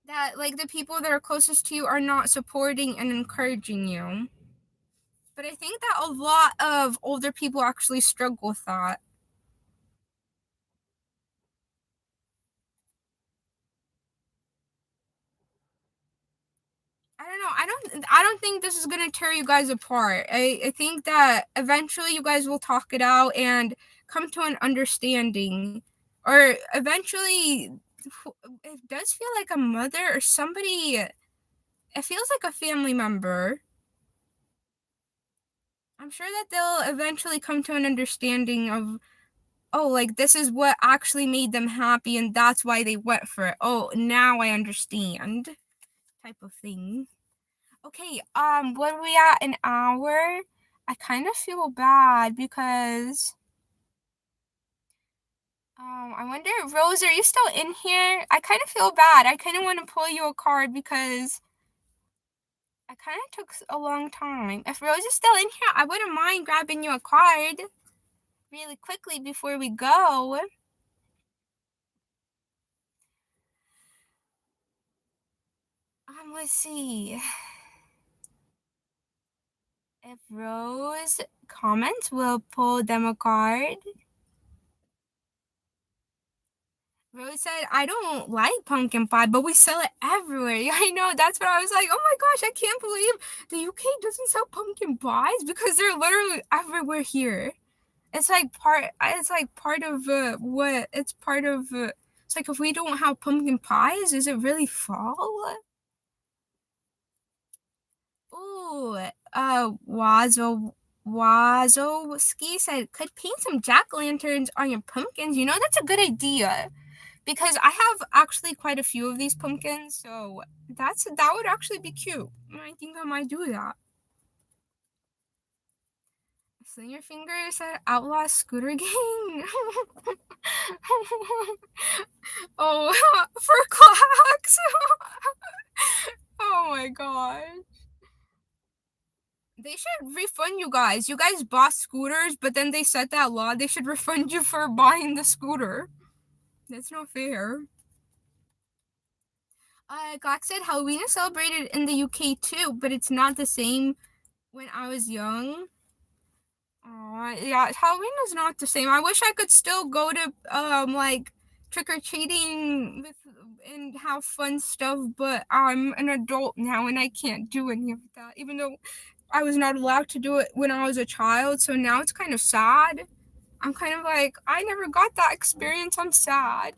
A: that like the people that are closest to you are not supporting and encouraging you. But I think that a lot of older people actually struggle with that. I don't know. I don't think this is gonna tear you guys apart. I think that eventually you guys will talk it out and come to an understanding. Or eventually it does feel like a mother or somebody, it feels like a family member. I'm sure that they'll eventually come to an understanding of, oh, like this is what actually made them happy and that's why they went for it. Oh, now I understand. Type of thing. Okay, what are we at, an hour? I kind of feel bad because I wonder, Rose, are you still in here? I kind of feel bad. I kind of want to pull you a card because I kind of took a long time. If Rose is still in here, I wouldn't mind grabbing you a card really quickly before we go. Let's see. If Rose comments, we'll pull them a card. Rose said, I don't like pumpkin pie, but we sell it everywhere. I know, that's what I was like, oh my gosh, I can't believe the UK doesn't sell pumpkin pies, because they're literally everywhere here. It's like part of what it's part of. It's like, if we don't have pumpkin pies, is it really fall? Ooh, Wazowski said, could paint some jack-o'-lanterns on your pumpkins. You know, that's a good idea. Because I have actually quite a few of these pumpkins, so that would actually be cute. I think I might do that. Slinger Fingers said, outlaw scooter gang. Oh, for clocks. Oh my god. They should refund you guys. You guys bought scooters, but then they set that law. They should refund you for buying the scooter. That's not fair. Like said, Halloween is celebrated in the UK too, but it's not the same when I was young. Yeah, Halloween is not the same. I wish I could still go to like trick or treating with and have fun stuff, but I'm an adult now and I can't do any of that. Even though I was not allowed to do it when I was a child, so now it's kind of sad. I'm kind of like, I never got that experience. I'm sad.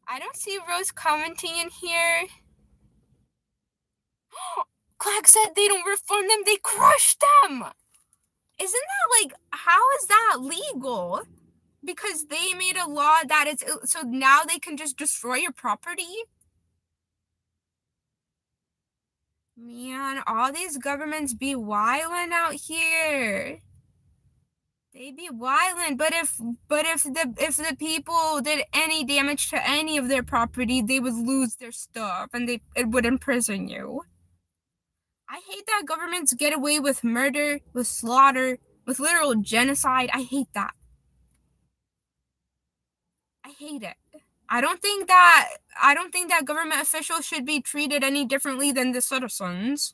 A: I don't see Rose commenting in here. Clark said they don't refund them, they crushed them. Isn't that like, how is that legal? Because they made a law that it's so now they can just destroy your property. Man, all these governments be wildin' out here. They be wildin', but if the people did any damage to any of their property, they would lose their stuff and it would imprison you. I hate that governments get away with murder, with slaughter, with literal genocide. I hate that. I hate it. I don't think that government officials should be treated any differently than the citizens.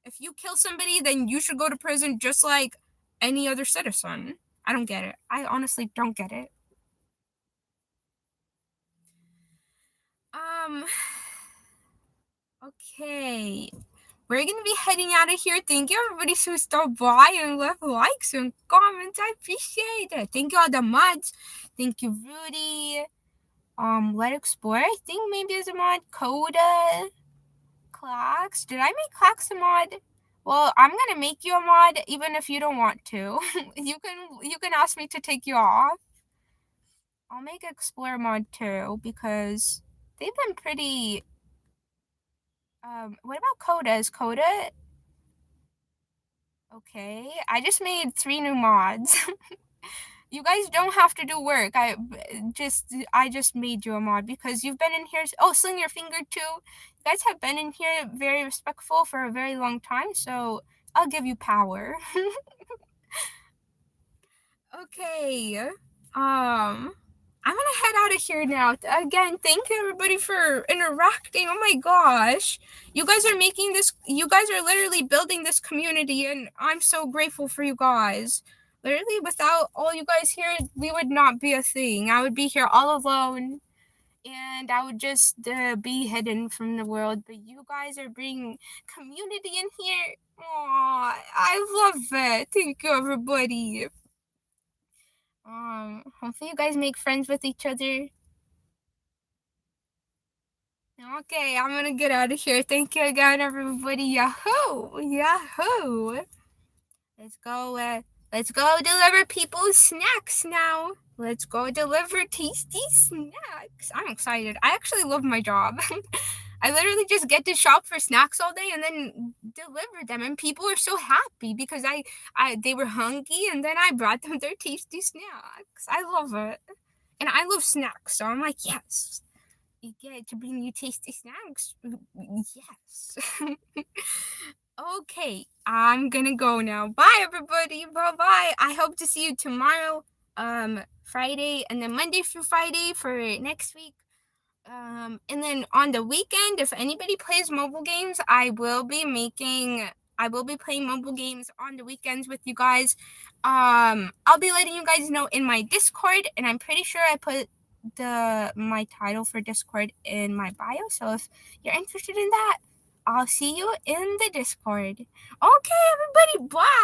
A: If you kill somebody, then you should go to prison just like any other citizen. I don't get it. I honestly don't get it. Um okay. We're gonna be heading out of here. Thank you everybody who stopped by and left likes and comments. I appreciate it. Thank you all the mods. Thank you, Rudy. Let Explore. I think maybe is a mod. Coda. Clax. Did I make Clax a mod? Well, I'm gonna make you a mod even if you don't want to. you can ask me to take you off. I'll make Explore mod too because they've been pretty. What about Coda? Is Coda okay? I just made 3 new mods. You guys don't have to do work. I just made you a mod because you've been in here. Oh, Sling Your Finger too. You guys have been in here very respectful for a very long time, so I'll give you power. Okay. I'm gonna head out of here now. Again, thank you everybody for interacting. Oh my gosh. You guys are literally building this community and I'm so grateful for you guys. Literally, without all you guys here, we would not be a thing. I would be here all alone and I would just be hidden from the world. But you guys are bringing community in here. Aww, I love it. Thank you, everybody. Hopefully you guys make friends with each other. Okay, I'm gonna get out of here. Thank you again, everybody. Yahoo! Yahoo! Let's go deliver people's snacks now. Let's go deliver tasty snacks. I'm excited. I actually love my job. I literally just get to shop for snacks all day and then deliver them, and people are so happy because they were hungry and then I brought them their tasty snacks. I love it. And I love snacks, so I'm like, yes. You get to bring you tasty snacks. Yes. Okay, I'm gonna go now. Bye, everybody. Bye-bye. I hope to see you tomorrow, Friday, and then Monday through Friday for next week. And then on the weekend, if anybody plays mobile games, I will be playing mobile games on the weekends with you guys. I'll be letting you guys know in my Discord, and I'm pretty sure I put my title for Discord in my bio. So if you're interested in that, I'll see you in the Discord. Okay, everybody, bye.